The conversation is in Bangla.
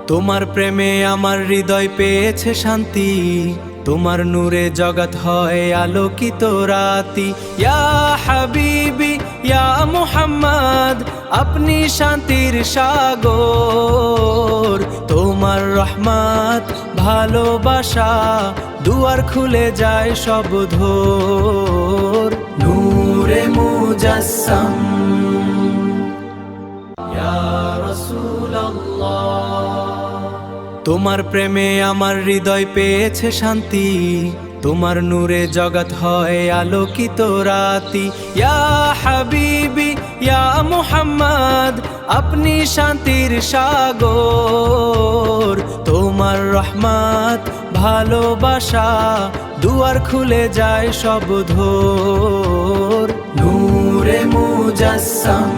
তোমার প্রেমে আমার হৃদয় পেয়েছে শান্তি, তোমার নূরে জগৎ হয় আলোকিত রাতি। ইয়া হাবিবি ইয়া মুহাম্মদ, আপনি শান্তির সাগর। তোমার রহমত ভালোবাসা দুয়ার খুলে যায় সব ধর। নূরে মুজাসসাম ইয়া রাসূলুল্লাহ, তোমার প্রেমে আমার হৃদয় পেয়েছে শান্তি, তোমার নূরে জগৎ হয় আলোকিত রাতি। ইয়া হাবিবি ইয়া মুহাম্মদ, আপনি শান্তির সাগর। তোমার রহমত ভালোবাসা দুয়ার খুলে যায় সব ধর। নূরে মুজাসসাম